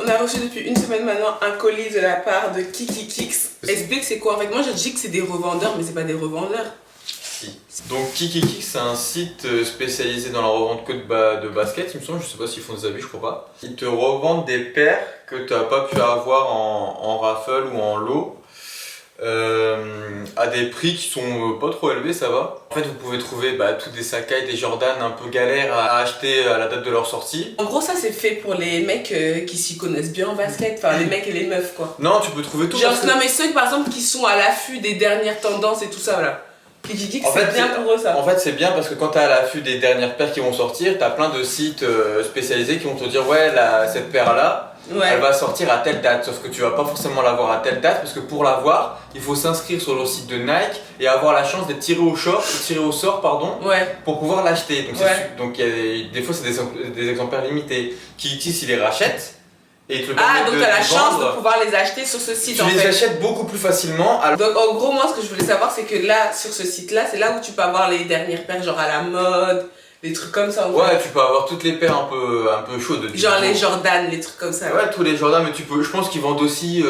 On a reçu depuis une semaine maintenant un colis de la part de KikiKix. Explique c'est quoi en fait. Moi je dis que c'est des revendeurs, mais c'est pas des revendeurs. Si. Donc KikiKix c'est un site spécialisé dans la revente que de basket, il me semble, je sais pas s'ils font des habits, je crois pas. Ils te revendent des paires que tu n'as pas pu avoir en raffle ou en lot. À des prix qui sont pas trop élevés, ça va. En fait, vous pouvez trouver tous des Sakai, des Jordan un peu galères à acheter à la date de leur sortie. En gros, ça c'est fait pour les mecs qui s'y connaissent bien en basket, enfin les mecs et les meufs quoi. Non, tu peux trouver tout. Genre, non, mais ceux par exemple qui sont à l'affût des dernières tendances et tout ça, voilà. KikiKix, c'est bien pour eux ça. En fait, c'est bien parce que quand t'es à l'affût des dernières paires qui vont sortir, t'as plein de sites spécialisés qui vont te dire ouais, cette paire là. Ouais. Elle va sortir à telle date, sauf que tu vas pas forcément l'avoir à telle date parce que pour l'avoir, il faut s'inscrire sur le site de Nike et avoir la chance d'être tiré au sort pour pouvoir l'acheter. Donc des fois c'est des exemplaires limités. KikiKix il les rachète et il te le permet donc tu as la chance de pouvoir les acheter sur ce site. Tu les achètes beaucoup plus facilement. Donc en gros moi ce que je voulais savoir c'est que là sur ce site là, c'est là où tu peux avoir les dernières paires genre à la mode. Des trucs comme ça. Ouais, tu peux avoir toutes les paires un peu chaudes. Genre les Jordan, les trucs comme ça. Ouais, tous les Jordan, mais je pense qu'ils vendent aussi,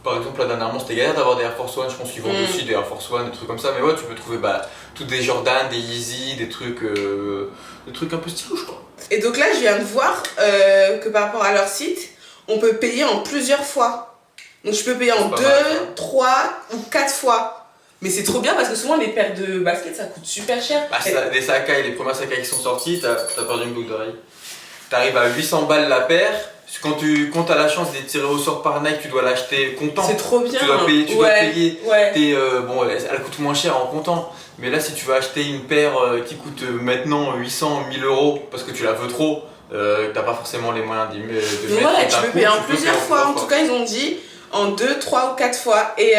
par exemple, là dernièrement c'était galère d'avoir des Air Force One, je pense qu'ils vendent aussi des Air Force One, des trucs comme ça, mais ouais, tu peux trouver tous des Jordan, des Yeezy, des trucs un peu stylos, quoi. Et donc là, je viens de voir que par rapport à leur site, on peut payer en plusieurs fois. Donc je peux payer en 2, 3 ou 4 fois. Mais c'est trop bien parce que souvent les paires de basket ça coûte super cher. Les Sakai, les premières Sakai qui sont sorties, t'as perdu une boucle d'oreille. T'arrives à 800 balles la paire. Quand t'as la chance d'être tiré au sort par Nike, tu dois l'acheter comptant. C'est trop bien. Tu dois payer. Elle coûte moins cher en comptant. Mais là, si tu veux acheter une paire qui coûte maintenant 800, 1000 euros parce que tu la veux trop, t'as pas forcément les moyens de mettre. Ouais, tu peux payer en plusieurs fois. En tout cas, ils ont dit en 2, 3 ou 4 fois. Et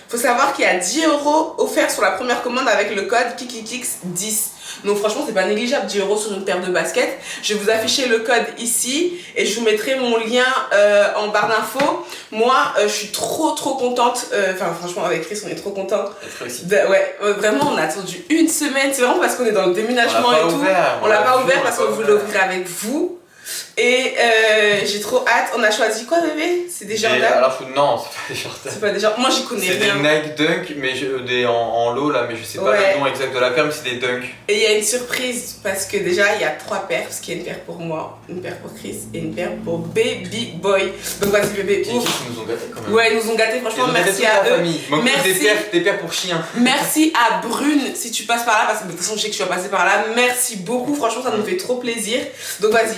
faut savoir qu'il y a 10 € offerts sur la première commande avec le code KikiKix10. Donc franchement c'est pas négligeable, 10 € sur une paire de baskets. Je vais vous afficher le code ici et je vous mettrai mon lien en barre d'infos. Moi je suis trop contente, enfin franchement avec Chris on est trop contents. Vraiment on a attendu une semaine, c'est vraiment parce qu'on est dans le déménagement et tout. On l'a pas ouvert parce qu'on voulait l'ouvrir avec vous. Et j'ai trop hâte. On a choisi quoi bébé? C'est des Jordan? Non, c'est pas des Jordan. C'est pas des Jordan. Moi j'y connais rien. C'est des Nike Dunk mais en lot là, mais je sais pas le nom exact de la paire, mais c'est des Dunk. Et il y a une surprise parce que déjà il y a 3 paires, parce qu'il y a une paire pour moi, une paire pour Chris et une paire pour Baby Boy. Donc vas-y bébé, ouvre. Ils nous ont gâtés quand même. Ouais, ils nous ont gâtés, franchement merci à eux. Merci. Des paires pour chiens. Merci à Brune si tu passes par là, parce que de toute façon je sais que tu vas passer par là. Merci beaucoup, franchement ça nous fait trop plaisir. Donc vas-y.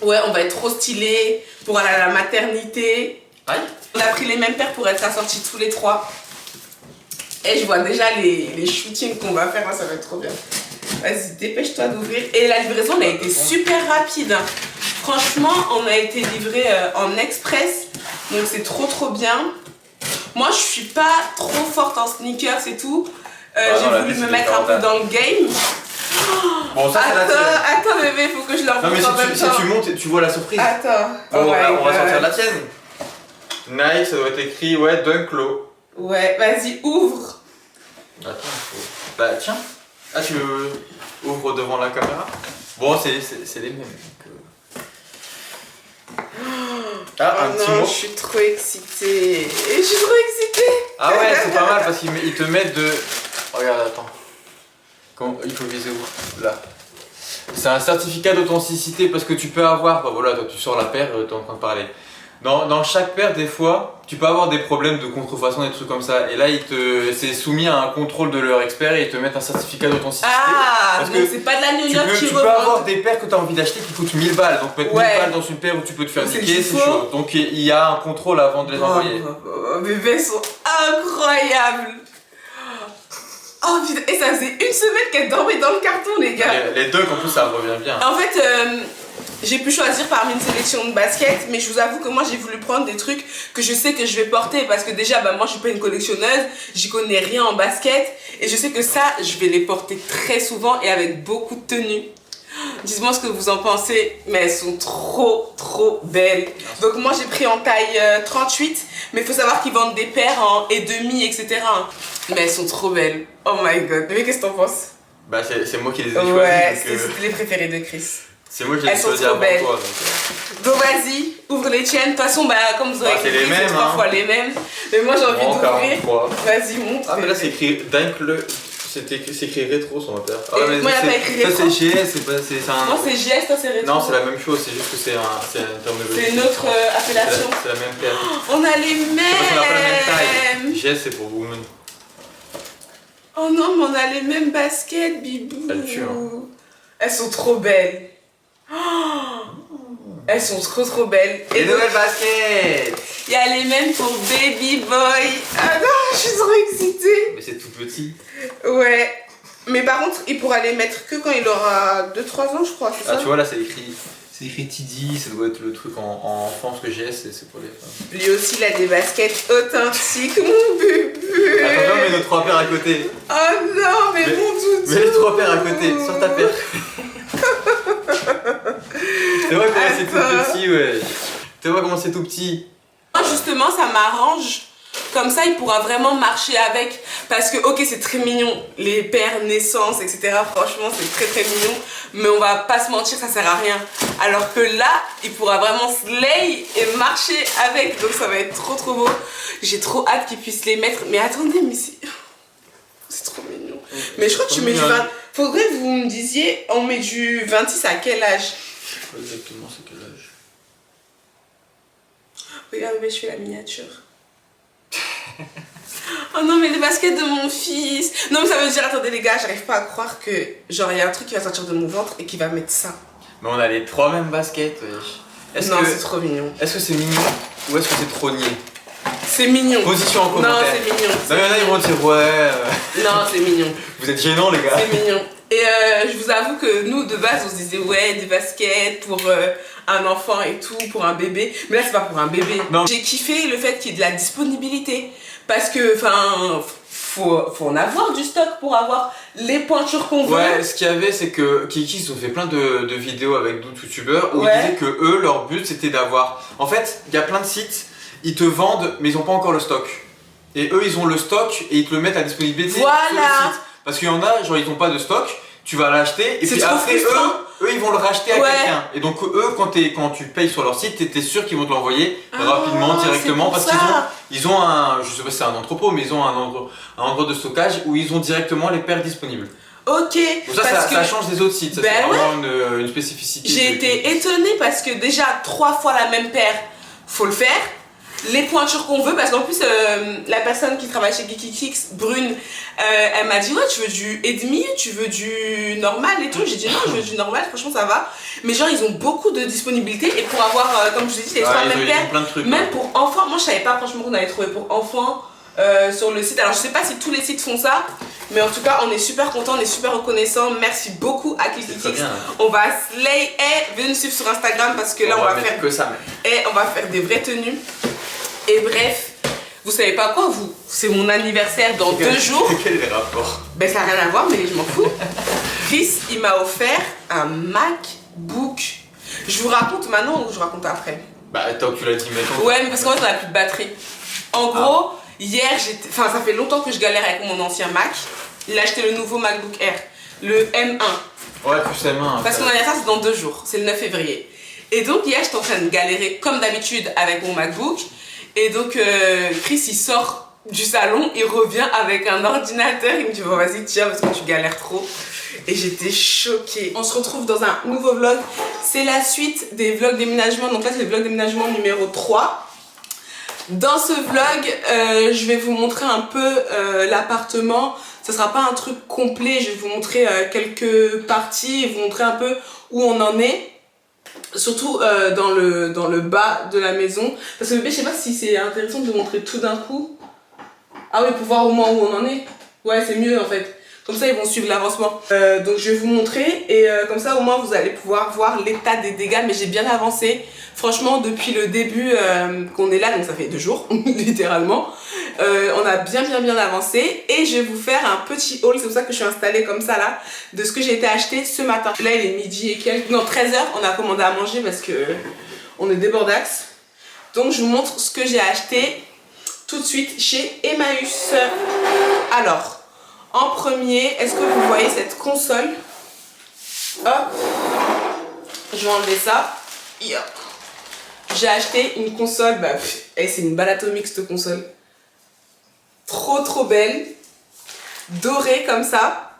Ouais, on va être trop stylés pour aller à la maternité. Aïe. On a pris les mêmes paires pour être assortis tous les 3. Et je vois déjà les shootings qu'on va faire, ça va être trop bien. Vas-y, dépêche-toi d'ouvrir. Et la livraison elle a été super rapide. Hein. Franchement, on a été livré en express. Donc c'est trop bien. Moi je suis pas trop forte en sneakers et tout. J'ai voulu me mettre un peu dans le game. Bon, ça, attends bébé, faut que je leur montre en même temps. Si tu montes, tu vois la surprise. Attends. On va sortir la tienne. Nike, ça doit être écrit, Dunk Low. Ouais, vas-y, ouvre. Attends, tiens. Ah, tu ouvres devant la caméra? Bon, c'est les mêmes. Un petit mot. Je suis trop excitée. Ah ouais, c'est pas mal parce qu'ils te mettent de... Regarde, attends. Il faut viser où? Là. C'est un certificat d'authenticité parce que tu peux avoir, voilà, toi tu sors la paire, tu es en train de parler. Dans chaque paire, des fois, tu peux avoir des problèmes de contrefaçon, des trucs comme ça. Et là, c'est soumis à un contrôle de leur expert et ils te mettent un certificat d'authenticité. Ah, parce que c'est pas de la gnognotte qui Tu peux avoir des paires que tu as envie d'acheter qui coûtent 1000 balles. Donc mettre 1000 balles dans une paire où tu peux te faire niquer, c'est chaud. Donc il y a un contrôle avant de les envoyer. Bébés sont incroyables. Oh putain, et ça faisait une semaine qu'elle dormait dans le carton les gars. Les deux en plus ça revient bien. En fait j'ai pu choisir parmi une sélection de baskets, mais je vous avoue que moi j'ai voulu prendre des trucs que je sais que je vais porter parce que déjà moi je suis pas une collectionneuse, j'y connais rien en basket et je sais que ça je vais les porter très souvent et avec beaucoup de tenues. Dites-moi ce que vous en pensez, mais elles sont trop belles. Donc moi j'ai pris en taille 38, mais il faut savoir qu'ils vendent des paires en et demi, etc. Mais elles sont trop belles. Oh my god. Mais qu'est-ce que t'en penses? C'est moi qui les ai choisies. Ouais, c'était les préférés de Chris. C'est moi qui Elles l'ai sont choisi trop avant belles. toi. Donc vas-y, ouvre les tiennes. De toute façon, bah, comme vous aurez c'est les mêmes, c'est 3 fois les mêmes. Mais moi j'ai envie d'ouvrir. Vas-y, montre. Ah mais là c'est écrit Dinkle. C'est écrit rétro sur ma paire. Ah, Et moi il n'y a pas écrit rétro. Ça c'est GS, c'est un. Non, c'est GS, toi c'est rétro. Non, c'est la même chose, c'est juste que c'est un terme de. C'est une autre appellation. C'est la même paire. On a les mêmes. On a pas la même taille. GS c'est pour woman. Oh non, mais on a les mêmes baskets, bibou. Elles tuent, hein. Elles sont trop belles. Oh, elles sont trop belles. Les nouvelles baskets. Il y a les mêmes pour Baby Boy. Ah non, je suis trop excitée. Mais c'est tout petit. Ouais. Mais par contre, il pourra les mettre que quand il aura 2-3 ans, je crois, c'est ça? Tu vois là, c'est écrit TD, ça doit être le truc en France que j'ai, c'est pour les femmes. Lui aussi, il a des baskets authentiques, mon bébé. Attends, mets nos 3 paires à côté. Oh non, mais mon doudou. Mets les 3 paires à côté, sur ta paire. C'est vrai comment c'est tout petit, ouais. Tu vois comment c'est tout petit. Justement, ça m'arrange. Comme ça, il pourra vraiment marcher avec. Parce que, ok, c'est très mignon, les paires, naissance, etc. Franchement, c'est très mignon. Mais on va pas se mentir, ça sert à rien. Alors que là, il pourra vraiment slay et marcher avec. Donc ça va être trop beau. J'ai trop hâte qu'il puisse les mettre. Mais attendez, mais c'est trop mignon. Mais je crois que tu mets du 20. Faudrait que vous me disiez, on met du 26 à quel âge? Je sais pas exactement c'est quel âge. Regarde, je fais la miniature. Oh non, mais les baskets de mon fils. Non, mais ça veut dire, attendez les gars, j'arrive pas à croire que genre il y a un truc qui va sortir de mon ventre et qui va mettre ça. Mais on a les 3 mêmes baskets, wesh. Non, c'est trop mignon. Est-ce que c'est mignon ou est-ce que c'est trop niais? C'est mignon. Position en commentaire. Non, c'est mignon. Non, il y en a, ils vont dire ouais. Non, c'est mignon. Vous êtes gênants, les gars. C'est mignon. Et je vous avoue que nous, de base, on se disait ouais, des baskets pour un enfant et tout, pour un bébé. Mais là, c'est pas pour un bébé. J'ai kiffé le fait qu'il y ait de la disponibilité. Parce que, enfin, faut en avoir du stock pour avoir les pointures qu'on veut. Ouais, ce qu'il y avait, c'est que Kiki, ils ont fait plein de vidéos avec d'autres youtubeurs où ils disaient que eux, leur but, c'était d'avoir. En fait, il y a plein de sites, ils te vendent, mais ils ont pas encore le stock. Et eux, ils ont le stock et ils te le mettent à disponibilité sur le site. Parce qu'il y en a, genre, ils ont pas de stock, tu vas l'acheter et puis après, eux, ils vont le racheter à quelqu'un. Et donc, eux, quand tu payes sur leur site, t'es sûr qu'ils vont te l'envoyer rapidement, directement. Parce qu'ils ont un, je sais pas si c'est un entrepôt, mais ils ont un endroit de stockage où ils ont directement les paires disponibles. Ok. Donc ça change des autres sites, ça c'est vraiment une spécificité. J'ai été étonnée parce que déjà 3 fois la même paire, faut le faire. Les pointures qu'on veut, parce qu'en plus la personne qui travaille chez Geekykix, Brune, elle m'a dit ouais, tu veux du et-demi, tu veux du normal et tout. J'ai dit non, je veux du normal, franchement ça va. Mais genre ils ont beaucoup de disponibilité et pour avoir, comme je vous ai dit, les 3 mêmes paires, même pour enfants, moi je savais pas franchement qu'on avait trouvé pour enfants sur le site. Alors je sais pas si tous les sites font ça, mais en tout cas on est super contents, on est super reconnaissants. Merci beaucoup à Geekykix. On va slay et venez nous suivre sur Instagram parce que là on va faire que ça. Et on va faire des vraies tenues. Et bref, vous savez pas quoi, c'est mon anniversaire dans 2 jours. Quel est le rapport? Ben ça n'a rien à voir, mais je m'en fous. Chris, il m'a offert un MacBook. Je vous raconte maintenant ou je raconte après? Bah tant que tu l'as dit maintenant. Ouais, mais parce qu'en fait on a plus de batterie. En gros, hier, ça fait longtemps que je galère avec mon ancien Mac. Il a acheté le nouveau MacBook Air, le M1. Ouais, plus M1. Parce que mon anniversaire c'est dans 2 jours, c'est le 9 février. Et donc hier, j'étais en train de galérer comme d'habitude avec mon MacBook. Et donc Chris il sort du salon, il revient avec un ordinateur, il me dit bon vas-y tiens parce que tu galères trop. Et j'étais choquée. On se retrouve dans un nouveau vlog, c'est la suite des vlogs déménagement, donc là c'est le vlog déménagement numéro 3. Dans ce vlog, je vais vous montrer un peu l'appartement. Ce sera pas un truc complet, je vais vous montrer quelques parties et vous montrer un peu où on en est. Surtout dans le bas de la maison. Parce que bébé, je sais pas si c'est intéressant de montrer tout d'un coup. Ah oui, pour voir au moins où on en est. Ouais, c'est mieux en fait. Comme ça, ils vont suivre l'avancement. Donc je vais vous montrer. Et comme ça, au moins, vous allez pouvoir voir l'état des dégâts. Mais j'ai bien avancé. Franchement, depuis le début qu'on est là, donc ça fait 2 jours, littéralement. On a bien avancé. Et je vais vous faire un petit haul. C'est pour ça que je suis installée comme ça là. De ce que j'ai été acheter ce matin. Là, il est midi et quelques. Non, 13h. On a commandé à manger parce que on est débordax. Donc je vous montre ce que j'ai acheté tout de suite chez Emmaüs. Alors, en premier, est-ce que vous voyez cette console? Hop. Je vais enlever ça. J'ai acheté une console, c'est une balle atomique cette console. Trop belle. Dorée comme ça.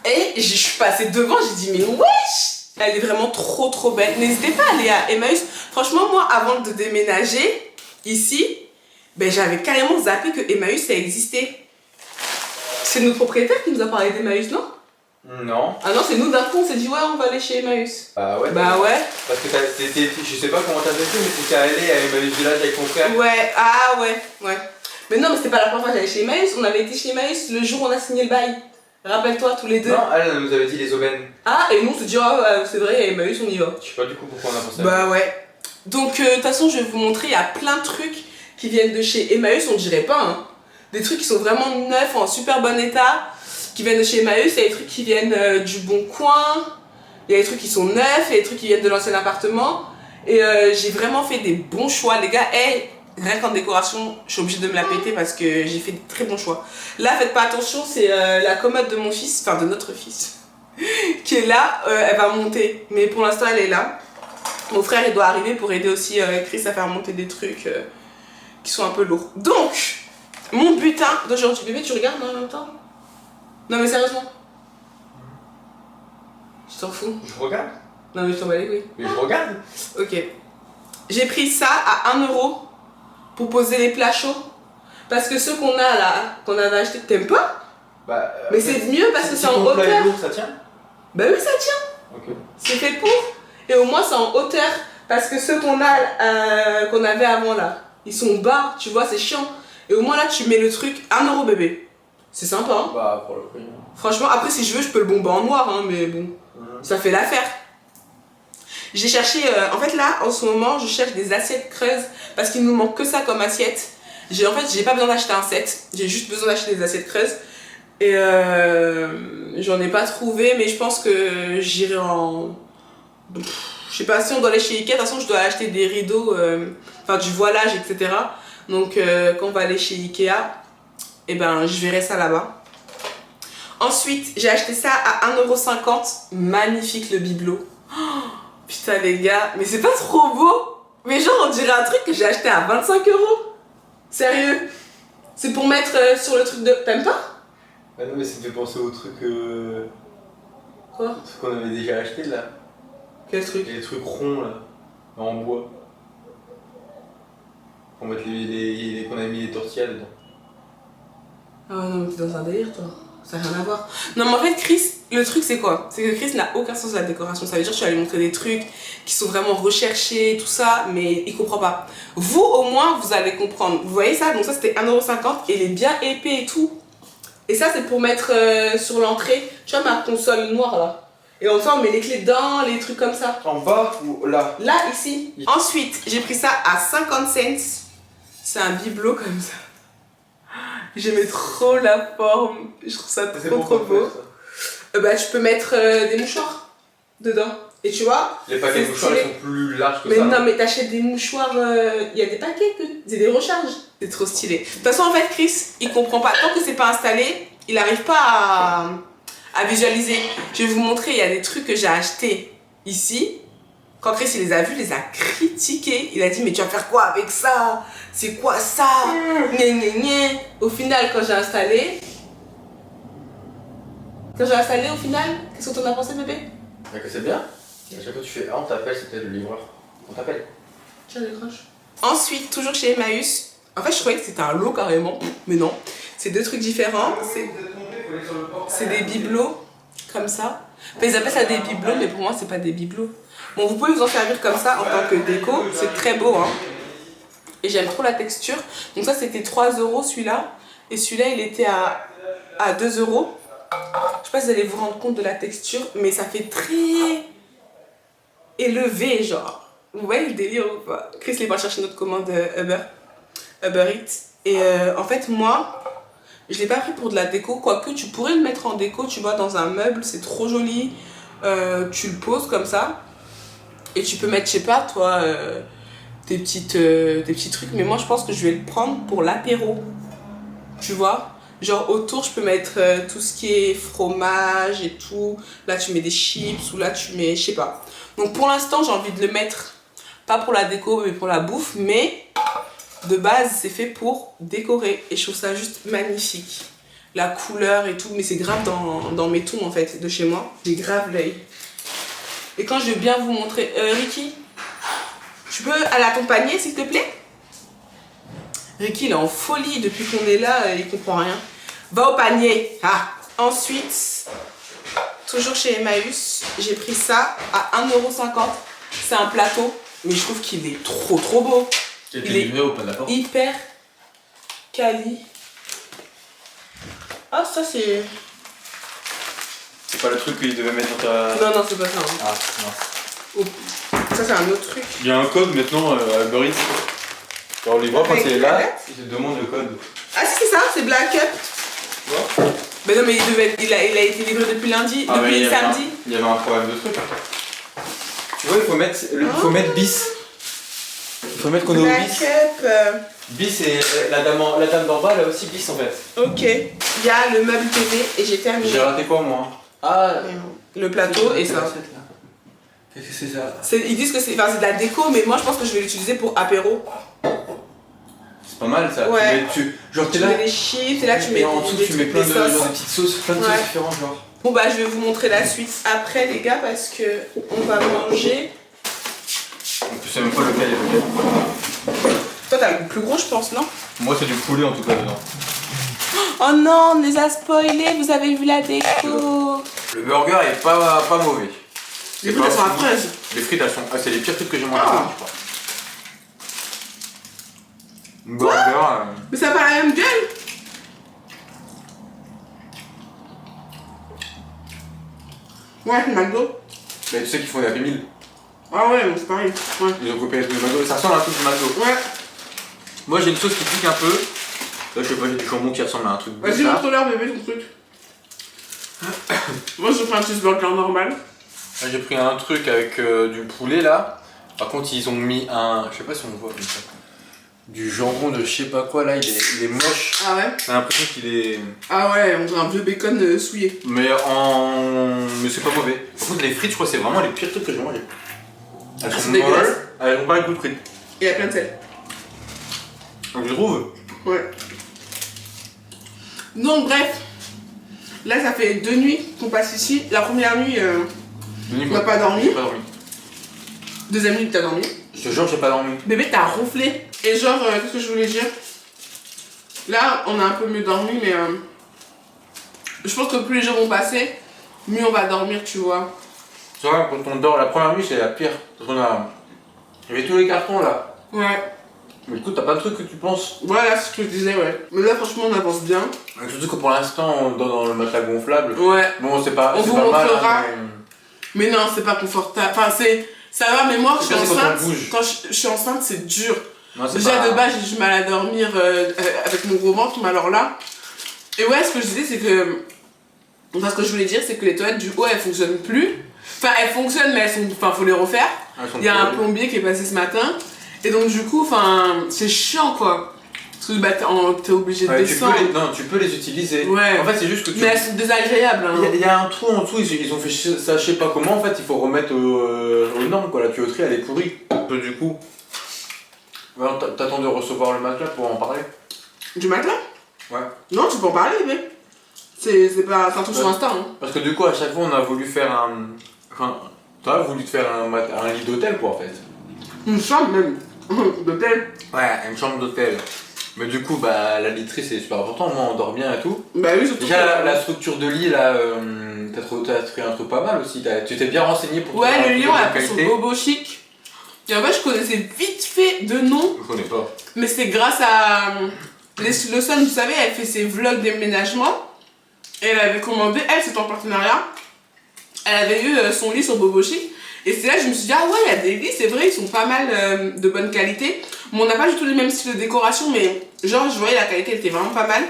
Et je suis passée devant, j'ai dit mais wesh! Elle est vraiment trop belle. N'hésitez pas à aller à Emmaüs. Franchement, moi, avant de déménager ici, j'avais carrément zappé que Emmaüs, ça existait. C'est notre propriétaire qui nous a parlé d'Emmaüs, non? Non. Ah non, c'est nous d'un coup, on s'est dit ouais, on va aller chez Emmaüs. Bah ouais. Parce que t'étais, je sais pas comment t'as fait, mais t'étais allé à Emmaüs Village avec ton frère. Ouais. Mais non, mais c'était pas la première fois que j'allais chez Emmaüs. On avait été chez Emmaüs le jour où on a signé le bail. Rappelle-toi, tous les deux. Non, elle nous avait dit les aubaines. Ah, et nous on se dit, c'est vrai, Emmaüs, on y va. Je sais pas du coup pourquoi on a pensé à Bah ouais. Donc, de toute façon, je vais vous montrer, il y a plein de trucs qui viennent de chez Emmaüs, on dirait pas, hein. Des trucs qui sont vraiment neufs, en super bon état, qui viennent de chez Emmaüs. Il y a des trucs qui viennent du Bon Coin, il y a des trucs qui sont neufs, il y a des trucs qui viennent de l'ancien appartement. Et j'ai vraiment fait des bons choix, les gars. Rien qu'en décoration, je suis obligée de me la péter parce que j'ai fait de très bons choix. Là, faites pas attention, c'est la commode de mon fils, enfin de notre fils, qui est là. Elle va monter, mais pour l'instant, elle est là. Mon frère, il doit arriver pour aider aussi Chris à faire monter des trucs qui sont un peu lourds. Donc, mon butin d'aujourd'hui. Bébé, tu regardes en même temps? Non, mais sérieusement. Tu t'en fous? Je regarde. Non, mais je t'en bats les couilles. Mais je regarde. Ok. J'ai pris ça à 1 € pour poser les plats chauds. Parce que ceux qu'on a là, qu'on avait acheté, t'aimes pas? Mais c'est mieux parce que c'est en hauteur. Plat est lourd, ça tient? Bah oui, ça tient. Ok. C'est fait pour. Et au moins, c'est en hauteur. Parce que ceux qu'on a, qu'on avait avant là, ils sont bas, tu vois, c'est chiant. Et au moins là, tu mets le truc 1 € bébé. C'est sympa, hein? Bah, pour le prix. Franchement, après, si je veux, je peux le bomber en noir, hein, mais bon, ça fait l'affaire. J'ai cherché, en fait là, en ce moment, je cherche des assiettes creuses parce qu'il nous manque que ça comme assiette. En fait, j'ai pas besoin d'acheter un set, j'ai juste besoin d'acheter des assiettes creuses. Et j'en ai pas trouvé, mais je pense que j'irai en... Je sais pas si on doit aller chez Ikea, de toute façon, je dois acheter des rideaux, enfin du voilage, etc. Donc, quand on va aller chez Ikea, je verrai ça là-bas. Ensuite, j'ai acheté ça à 1,50 €. Magnifique le bibelot. Oh, putain les gars, mais c'est pas trop beau? Mais genre on dirait un truc que j'ai acheté à 25 €. Sérieux? C'est pour mettre sur le truc de... T'aimes pas? Bah non mais ça me fait penser au truc... Quoi? Le truc qu'on avait déjà acheté là. Quel truc? Les trucs ronds là, en bois. Pour mettre qu'on avait mis les tortillas dedans. Ah ouais, non mais t'es dans un délire toi. Ça n'a rien à voir. Non mais en fait Chris, le truc c'est quoi? C'est que Chris n'a aucun sens de la décoration. Ça veut dire que tu vas lui montrer des trucs qui sont vraiment recherchés, tout ça, mais il comprend pas. Vous au moins vous allez comprendre. Vous voyez ça? Donc ça c'était 1,50 € et il est bien épais et tout. Et ça c'est pour mettre sur l'entrée. Tu vois ma console noire là. Et enfin on met les clés dedans, les trucs comme ça. En bas ou là? Là, ici. Ensuite, j'ai pris ça à 50 cents. C'est un bibelot comme ça. J'aimais trop la forme. Je trouve ça trop beau. Tu peux mettre des mouchoirs dedans. Et tu vois, les paquets de mouchoirs ils sont plus larges que mais ça. Mais non, mais t'achètes des mouchoirs. Il y a des paquets, c'est des recharges. C'est trop stylé. De toute façon, en fait, Chris, il comprend pas. Tant que c'est pas installé, il n'arrive pas à visualiser. Je vais vous montrer, il y a des trucs que j'ai achetés ici. Quand Chris il les a vus, il les a critiqués. Il a dit mais tu vas faire quoi avec ça? C'est quoi ça? Au final, quand j'ai installé, au final, qu'est-ce que t'en as pensé bébé? Que c'est bien. À chaque fois que tu fais on t'appelle, c'est peut-être le livreur. On t'appelle. Tiens, décroche. Ensuite, toujours chez Emmaüs. En fait, je croyais que c'était un lot carrément, mais non. C'est deux trucs différents. C'est des bibelots comme ça. Enfin, ils appellent ça des bibelots, mais pour moi, c'est pas des bibelots. Bon, vous pouvez vous en servir comme ça en tant que déco. C'est très beau, hein. Et j'aime trop la texture. Donc ça, c'était 3 € celui-là. Et celui-là, il était à 2 €. Je sais pas si vous allez vous rendre compte de la texture, mais ça fait très élevé, genre. Vous voyez le délire ou pas? Chris, il va chercher notre commande Uber Eats. Et en fait, moi, je l'ai pas pris pour de la déco. Quoique, tu pourrais le mettre en déco, tu vois, dans un meuble. C'est trop joli. Tu le poses comme ça. Et tu peux mettre, je sais pas, toi, tes petits trucs. Mais moi, je pense que je vais le prendre pour l'apéro. Tu vois? Genre autour, je peux mettre tout ce qui est fromage et tout. Là, tu mets des chips ou là, tu mets, je sais pas. Donc pour l'instant, j'ai envie de le mettre, pas pour la déco, mais pour la bouffe. Mais de base, c'est fait pour décorer. Et je trouve ça juste magnifique. La couleur et tout. Mais c'est grave dans mes tons, en fait, de chez moi. J'ai grave l'œil. Et quand je vais bien vous montrer... Ricky, tu peux aller à ton panier, s'il te plaît? Ricky, il est en folie depuis qu'on est là, il comprend rien. Va au panier. Ah. Ensuite, toujours chez Emmaüs, j'ai pris ça à 1,50 €. C'est un plateau, mais je trouve qu'il est trop beau. Il est livré au pas d'accord. Hyper quali. Ah, ça c'est... C'est pas le truc qu'il devait mettre dans ta... Non, c'est pas ça. Hein. Ah, non. Oh. Ça c'est un autre truc. Il y a un code maintenant à Uber Eats. Alors les voit quand il est là, il te demande le code. Ah si, c'est ça, c'est Black Up. Ouais. Mais non, mais il a été livré depuis lundi, depuis samedi. Il y avait un problème de truc. Tu vois, il faut mettre bis. Il faut mettre qu'on est au bis. Black Up. Bis et la dame d'en bas, elle a aussi bis en fait. Ok. Il y a le meuble TV et j'ai terminé. J'ai raté quoi moi? Ah, le plateau et ça. Qu'est-ce que c'est ça? Ils disent que c'est de la déco, mais moi je pense que je vais l'utiliser pour apéro. C'est pas mal ça. Ouais. Genre tu mets des chips et là tu mets en dessous tu mets plein de petites sauces, plein de sauces différentes genre. Bon bah je vais vous montrer la suite après les gars parce que on va manger. En plus c'est même pas lequel est lequel. Toi t'as le plus gros je pense, non? Moi c'est du poulet en tout cas dedans. Oh non, on les a spoilés, vous avez vu la déco. Le burger est pas mauvais. Les frites elles sont affreuses. Les frites elles sont... Ah c'est les pires frites que j'ai mangées. Burger. Mais ça n'a pas la même gueule. Ouais, c'est McDo. Mais tu sais qu'ils font des Happy Meal. Ah ouais, c'est pareil. Ouais. Ils ont copié le McDo. Ça ressemble à un truc du McDo. Ouais. Moi j'ai une sauce qui pique un peu. Là je sais pas, j'ai du jambon qui ressemble à un truc. Vas-y, montre-leur bébé ton truc. Moi j'ai pris un cheeseburger normal. Là j'ai pris un truc avec du poulet là. Par contre ils ont mis un... Je sais pas si on voit comme ça. Du jambon de je sais pas quoi là, il est moche. Ah ouais? J'ai l'impression qu'il est... Ah ouais, on dirait un vieux bacon souillé. Mais c'est pas mauvais. Par contre les frites je crois que c'est vraiment les pires trucs que j'ai mangé. Elles sont molles, elles ont pas le goût de frites. Il y a plein de sel. Donc je trouve. Ouais. Donc bref, là ça fait 2 nuits qu'on passe ici. La première nuit, on n'a pas dormi. Deuxième nuit, t'as dormi. Je te jure, j'ai pas dormi. Bébé, t'as ronflé. Et genre, qu'est-ce que je voulais dire? Là, on a un peu mieux dormi, mais je pense que plus les jours vont passer, mieux on va dormir, tu vois. Tu vois, quand on dort, la première nuit, c'est la pire. Parce qu'on a... Il y avait tous les cartons là. Ouais. Mais du coup, t'as pas de trucs que tu penses. Voilà, c'est ce que je disais, ouais. Mais là, franchement, on avance bien. Et surtout que pour l'instant, on dort dans le matelas gonflable. Ouais. Bon, c'est pas, on vous pas montrera. mal. Mais non, c'est pas confortable. Enfin, ça va, mais moi, quand je suis enceinte, quand je suis enceinte, c'est dur. Non, déjà, pas... de base, j'ai du mal à dormir avec mon gros ventre, mais alors là. Et ouais, ce que je disais, c'est que. Enfin, ce que je voulais dire, c'est que les toilettes du haut, elles fonctionnent plus. Enfin, elles fonctionnent, mais elles sont. Enfin, faut les refaire. Il y a un plombier qui est passé ce matin. Et donc, du coup, enfin, c'est chiant, quoi. Parce que bah, t'es obligé de descendre. Tu peux les utiliser. Ouais. En fait, c'est juste que tu... Mais elles sont désagréables. Hein. Il y a un trou en dessous, ils ont fait ça, je sais pas comment. En fait, il faut remettre aux normes, quoi. La tuyauterie, elle est pourrie. Du coup, t'attends de recevoir le matelas pour en parler. Du matelas? Ouais. Non, tu peux en parler, bébé. C'est un truc sur Insta. Hein. Parce que du coup, à chaque fois, on a voulu faire un... Enfin, t'as voulu te faire un lit d'hôtel, quoi, en fait. Une chambre, même. D'hôtel. Ouais, une chambre d'hôtel. Mais du coup, bah, la literie, c'est super important. Moi, on dort bien et tout. Bah oui, surtout. Déjà, la structure de lit, là, t'as trouvé un truc pas mal aussi. Tu t'es bien renseigné pour... Ouais, le lion, elle appelle son Bobo Chic. Et en fait, je connaissais vite fait de nom. Je connais pas. Mais c'est grâce à... Le Sun, vous savez, elle fait ses vlogs déménagement. Et elle avait commandé, c'est en partenariat. Elle avait eu son lit sur Bobo Chic. Et c'est là que je me suis dit, ah ouais, il y a des lits, c'est vrai, ils sont pas mal de bonne qualité. Mais on n'a pas du tout le même style de décoration, mais genre, je voyais la qualité, elle était vraiment pas mal.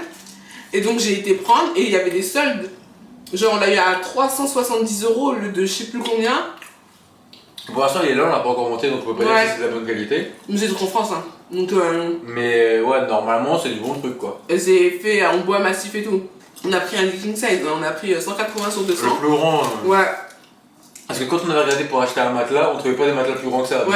Et donc, j'ai été prendre et il y avait des soldes. Genre, on l'a eu à 370 € au lieu de je sais plus combien. Pour l'instant, il est là, on l'a pas encore monté, donc on peut pas dire si c'est de la bonne qualité. Mais c'est en France, hein. Donc, mais ouais, normalement, c'est du bon truc quoi. Et c'est fait en bois massif et tout. On a pris un king size, on a pris 180 sur 200. Le plus grand. Ouais. Parce que quand on avait regardé pour acheter un matelas, on trouvait pas des matelas plus grands que ça. Donc,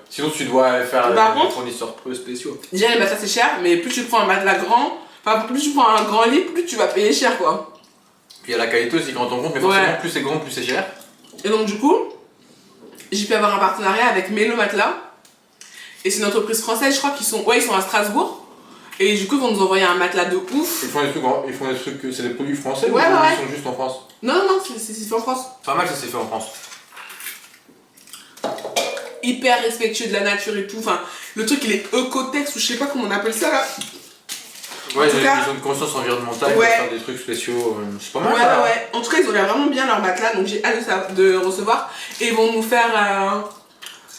sinon, tu dois faire des fournisseurs spéciaux. Déjà, les matelas c'est cher, mais plus tu prends un matelas grand, enfin, plus tu prends un grand lit, plus tu vas payer cher quoi. Puis il y a la qualité aussi qui rentre en compte, mais forcément, plus c'est grand, plus c'est cher. Et donc, du coup, j'ai pu avoir un partenariat avec Mélo Matelas. Et c'est une entreprise française, je crois qu'ils sont, ils sont à Strasbourg. Et du coup, ils vont nous envoyer un matelas de ouf. Ils font des trucs, c'est des produits français ou ils sont juste en France? Non, c'est fait en France. Pas mal, ça s'est fait en France. Hyper respectueux de la nature et tout. Enfin, le truc, il est Ecotex ou je sais pas comment on appelle ça là. Ouais, ils ont une conscience environnementale, ils peuvent faire des trucs spéciaux, c'est pas mal. Ouais. En tout cas, ils ont l'air vraiment bien leur matelas, donc j'ai hâte de recevoir. Et ils vont nous faire.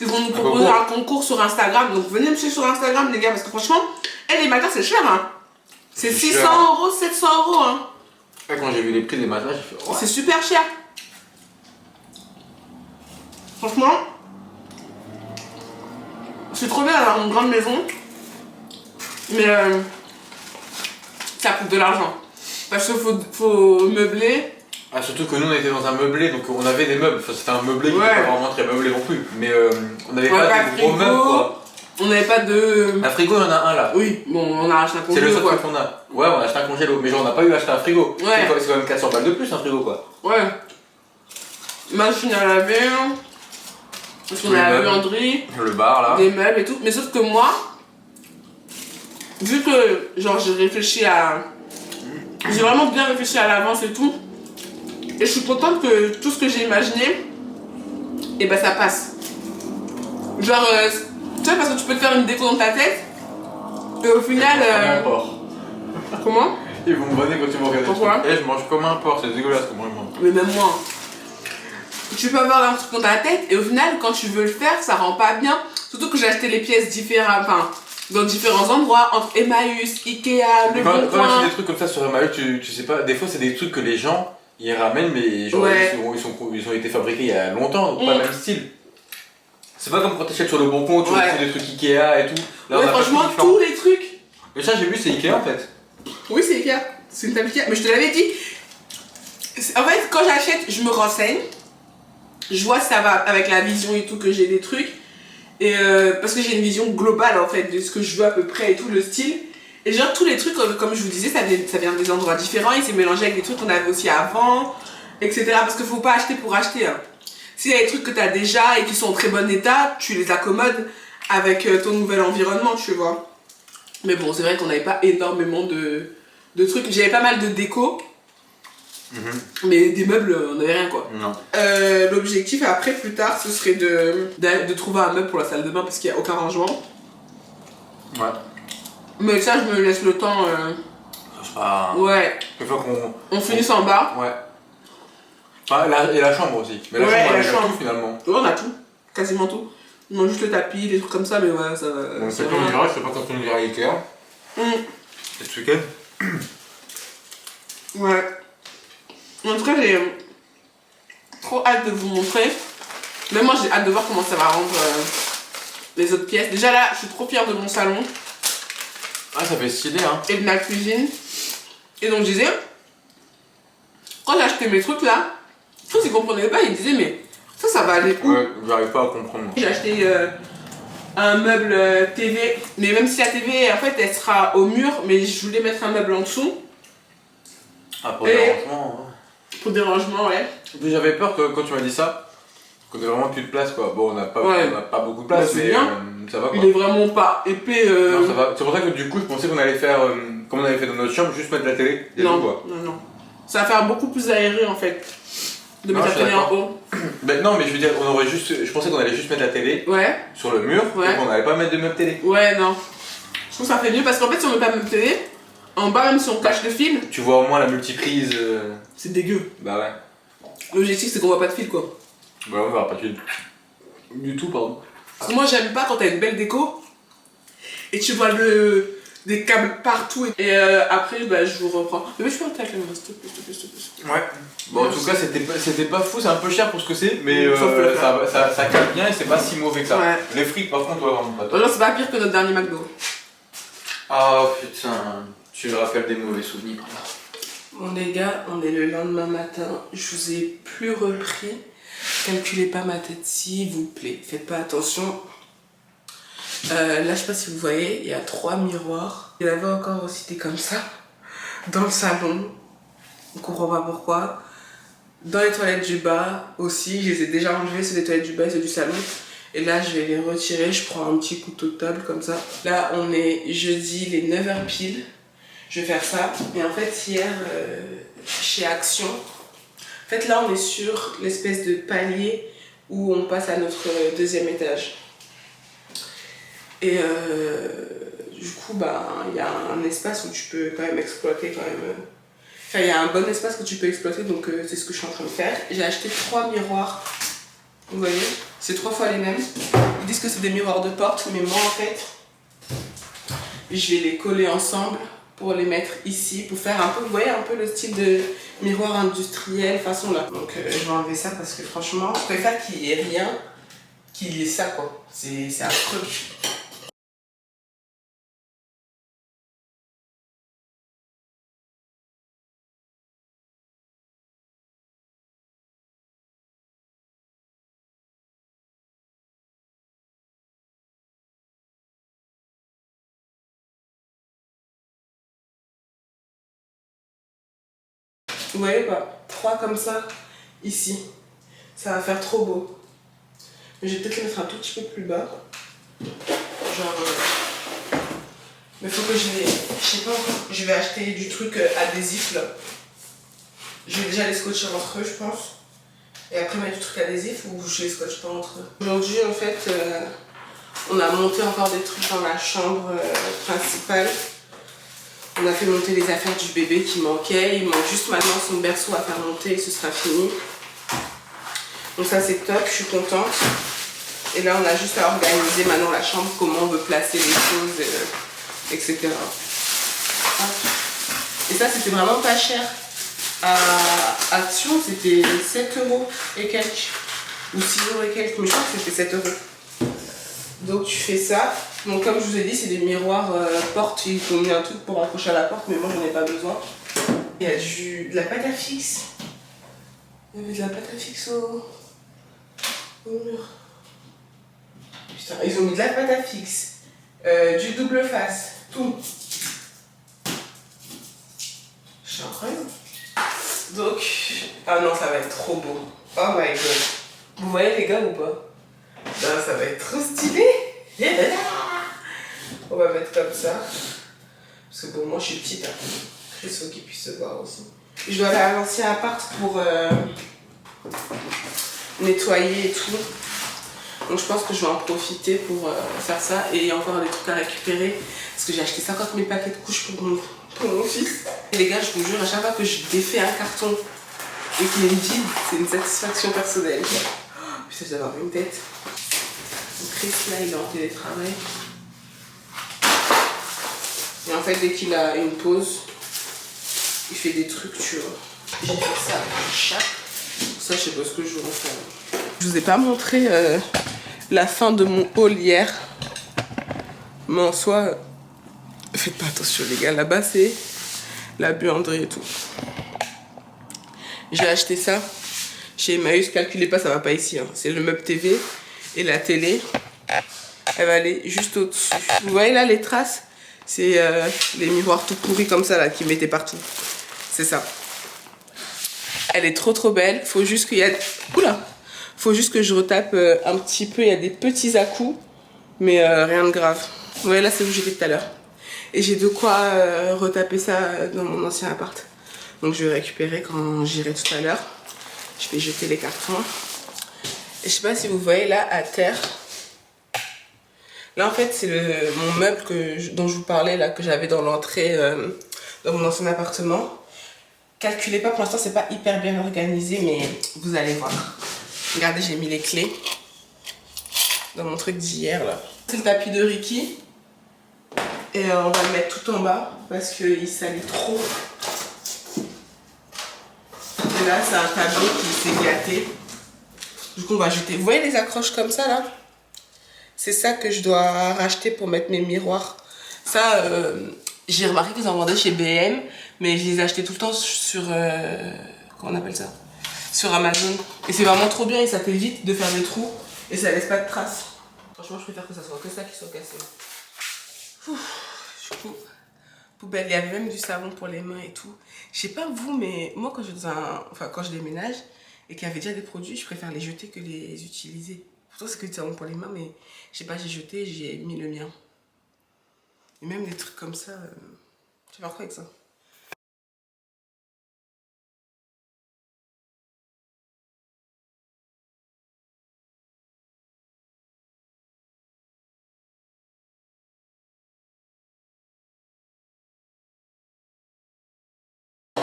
Ils vont nous proposer un concours sur Instagram. Donc venez me suivre sur Instagram, les gars, parce que franchement, les matelas, c'est cher, hein. C'est 600 €, 700 €, hein. Ouais, quand j'ai vu les prix des matelas, j'ai fait. C'est super cher. Franchement, c'est trop bien d'avoir une grande maison. Mais ça coûte de l'argent. Parce qu'il faut meubler. Ah, surtout que nous on était dans un meublé, donc on avait des meubles. Enfin, c'était un meublé qui n'était pas vraiment très meublé non plus. Mais on n'avait pas de gros meubles quoi. On n'avait pas de. Un frigo, il y en a un là. Oui, bon, on a acheté un congélo. C'est le seul truc qu'on a. Ouais, on a acheté un congélo. Mais genre, on n'a pas eu acheté un frigo. Ouais. C'est quand même 400 balles de plus un frigo quoi. Ouais. Machine à laver. Parce qu'on a la buanderie. Le bar là. Des meubles et tout. Mais sauf que moi, vu que genre j'ai réfléchi à. J'ai vraiment bien réfléchi à l'avance et tout. Et je suis contente que tout ce que j'ai imaginé, et ben ça passe. Genre, tu vois, parce que tu peux te faire une déco dans ta tête, et au final. Comme un porc. Comment? Ils vont me bonner quand tu vas regarder. Pourquoi? Je mange comme un porc, c'est dégueulasse comme moi. Mais même moi. Tu peux avoir un truc dans ta tête, et au final, quand tu veux le faire, ça rend pas bien. Surtout que j'ai acheté les pièces différentes, enfin, dans différents endroits, entre Emmaüs, Ikea, Le Bon Coin. Quand tu fais des trucs comme ça sur Emmaüs, tu sais pas, des fois c'est des trucs que les gens ils ramènent, mais genre ils ont été fabriqués il y a longtemps, donc pas le même style. C'est pas comme quand t'achètes sur Le Bon Coin, tu trouves des trucs Ikea et tout. Là, franchement, tous les trucs. Mais ça, j'ai vu, c'est Ikea en fait. Oui, c'est Ikea. C'est une table Ikea. Mais je te l'avais dit. En fait, quand j'achète, je me renseigne. Je vois si ça va avec la vision et tout, que j'ai des trucs. Et parce que j'ai une vision globale en fait de ce que je veux à peu près et tout, le style. Et genre tous les trucs, comme je vous disais, ça vient des endroits différents. Et c'est mélangé avec des trucs qu'on avait aussi avant, etc. Parce qu'il faut pas acheter pour acheter. Hein. S'il y a des trucs que tu as déjà et qui sont en très bon état, tu les accommodes avec ton nouvel environnement, tu vois. Mais bon, c'est vrai qu'on n'avait pas énormément de trucs. J'avais pas mal de déco. Mais des meubles, on n'avait rien quoi. Non. L'objectif après, plus tard, ce serait de trouver un meuble pour la salle de bain parce qu'il n'y a aucun rangement. Ouais. Mais ça, je me laisse le temps. Ça sera. Ouais. Une fois on finisse en bas. Ouais. Ah, et la chambre aussi. Mais la chambre, on a tout finalement. Ouais, on a tout. Quasiment tout. On a juste le tapis, des trucs comme ça, mais ouais, ça va. Donc, c'est on dira, je sais pas quand on ira à Ikea. C'est ce week-end. Ouais. En tout cas, j'ai trop hâte de vous montrer. Même moi, j'ai hâte de voir comment ça va rendre les autres pièces. Déjà là, je suis trop fière de mon salon. Ah, ça fait stylé, hein. Et de ma cuisine. Et donc, je disais, quand j'ai acheté mes trucs là, tous ils comprenaient pas, ils disaient, mais ça va aller où? Ouais, j'arrive pas à comprendre. J'ai acheté un meuble TV, mais même si la TV, en fait, elle sera au mur, mais je voulais mettre un meuble en dessous. Ah, pour dérangement. Pour dérangement, ouais. Et puis j'avais peur que quand tu m'as dit ça, qu'on ait vraiment plus de place quoi. Bon, on n'a pas, beaucoup de place, mais ça va quoi. Il est vraiment pas épais. Non, ça va. C'est pour ça que du coup, je pensais qu'on allait faire comme on avait fait dans notre chambre, juste mettre la télé. Non, quoi. non. Ça va faire beaucoup plus aéré en fait. De mettre la télé en haut. Ben non, mais je veux dire, je pensais qu'on allait juste mettre la télé sur le mur et qu'on n'allait pas mettre de meuble télé. Ouais, non. Je trouve que ça fait mieux parce qu'en fait, si on met pas de meuble télé, en bas, même si on cache le fil, tu vois au moins la multiprise. C'est dégueu. Bah ouais. L'objectif, c'est qu'on voit pas de fil quoi. Bah on verra pas de fil. Du tout, pardon. Parce que moi, j'aime pas quand t'as une belle déco et tu vois le des câbles partout. Et après, bah, je vous reprends. Mais je peux arrêter la caméra, s'il te plaît, s'il te plaît, s'il te plaît. Ouais. Bon, en tout cas, c'était pas fou, c'est un peu cher pour ce que c'est, mais ça cale bien et c'est pas si mauvais que ça. Ouais. Les frites, par contre, vraiment pas. Non, c'est pas pire que notre dernier McDo. Ah putain, tu me rappelles des mauvais souvenirs. Bon, les gars, on est le lendemain matin. Je vous ai plus repris. Calculez pas ma tête, s'il vous plaît. Faites pas attention. Là, je sais pas si vous voyez, il y a 3 miroirs. Il y en avait encore aussi des comme ça dans le salon. On comprend pas pourquoi. Dans les toilettes du bas aussi, je les ai déjà enlevés, ceux des toilettes du bas et ceux du salon. Et là, je vais les retirer. Je prends un petit couteau de table comme ça. Là, on est jeudi, les 9h pile. Je vais faire ça. Et en fait, hier, chez Action, en fait, là, on est sur l'espèce de palier où on passe à notre 2e étage. Et du coup, bah, il y a un espace où tu peux quand même exploiter quand même. Enfin, il y a un bon espace que tu peux exploiter, donc c'est ce que je suis en train de faire. J'ai acheté 3 miroirs. Vous voyez, c'est 3 fois les mêmes. Ils disent que c'est des miroirs de porte, mais moi en fait, je vais les coller ensemble pour les mettre ici, pour faire un peu, vous voyez, un peu le style de miroir industriel façon là. Donc je vais enlever ça parce que franchement, je préfère qu'il n'y ait rien, qu'il y ait ça quoi. C'est affreux. Vous voyez pas, 3 comme ça, ici. Ça va faire trop beau. Mais je vais peut-être les mettre un tout petit peu plus bas. Genre... Mais faut que je les... Je sais pas encore. Je vais acheter du truc adhésif là. Je vais déjà les scotcher entre eux, je pense. Et après mettre du truc adhésif ou je les scotche pas entre eux. Aujourd'hui, en fait, on a monté encore des trucs dans la chambre principale. On a fait monter les affaires du bébé qui manquaient. Il manque juste maintenant son berceau à faire monter et ce sera fini. Donc ça c'est top, je suis contente. Et là on a juste à organiser maintenant la chambre, comment on veut placer les choses, etc. Et ça c'était vraiment pas cher. À Action c'était 7 € et quelques. Ou 6 € et quelques, mais je crois que c'était 7 €. Donc tu fais ça. Donc comme je vous ai dit, c'est des miroirs porte, ils ont mis un truc pour accrocher à la porte, mais moi j'en ai pas besoin. Il y a de la pâte à fixe. Il y avait de la pâte à fixe au mur. Putain, ils ont mis de la pâte à fixe, du double face, tout. C'est incroyable. Donc, ah non, ça va être trop beau. Oh my god. Vous voyez les gars ou pas? Non, ça va être trop stylé. On va mettre comme ça. Parce que bon, moi je suis petite. Hein. Il faut qu'ils puissent se voir aussi. Je dois aller à l'ancien appart pour nettoyer et tout. Donc je pense que je vais en profiter pour faire ça. Et il y a encore des trucs à récupérer. Parce que j'ai acheté 50 000 paquets de couches pour mon fils. Et les gars, je vous jure, à chaque fois que je défais un carton et qu'il est vide, c'est une satisfaction personnelle. Oh, putain, je dois avoir une tête. Donc Chris là, il est en télétravail. Et en fait, dès qu'il a une pause, il fait des trucs, tu vois. J'ai fait ça avec un chat. Ça, je sais pas ce que je vais en faire. Je vous ai pas montré la fin de mon haul hier. Mais en soi, faites pas attention les gars. Là-bas, c'est la buanderie et tout. J'ai acheté ça chez Emmaüs. Calculez pas, ça va pas ici. Hein. C'est le meuble TV et la télé. Elle va aller juste au-dessus. Vous voyez là les traces? C'est les miroirs tout pourris comme ça là qui mettaient partout. C'est ça. Elle est trop belle. Faut juste qu'il y a... Oula! Faut juste que je retape un petit peu. Il y a des petits à-coups. Mais rien de grave. Vous voyez là c'est où j'étais tout à l'heure. Et j'ai de quoi retaper ça dans mon ancien appart. Donc je vais récupérer quand j'irai tout à l'heure. Je vais jeter les cartons. Et je sais pas si vous voyez là à terre. Là en fait c'est mon meuble dont je vous parlais là, que j'avais dans l'entrée dans mon ancien appartement. Calculez pas, pour l'instant c'est pas hyper bien organisé mais vous allez voir. Regardez, j'ai mis les clés dans mon truc d'hier là. C'est le tapis de Ricky. Et on va le mettre tout en bas parce qu'il salit trop. Et là, c'est un tableau qui s'est gâté. Du coup, on va jeter. Vous voyez les accroches comme ça, là? C'est ça que je dois racheter pour mettre mes miroirs. Ça, j'ai remarqué qu'ils en vendaient chez BM, mais je les ai achetés tout le temps sur... comment on appelle ça? Sur Amazon. Et c'est vraiment trop bien et ça t'évite de faire des trous et ça laisse pas de traces. Franchement, je préfère que ça soit que ça qui soit cassé. Du coup, poubelle. Il y avait même du savon pour les mains et tout. Je sais pas vous, mais moi, quand je déménage et qu'il y avait déjà des produits, je préfère les jeter que les utiliser. Pourtant, c'est que du savon pour les mains, mais je sais pas, j'ai jeté, j'ai mis le mien. Et même des trucs comme ça, tu vas faire quoi avec ça?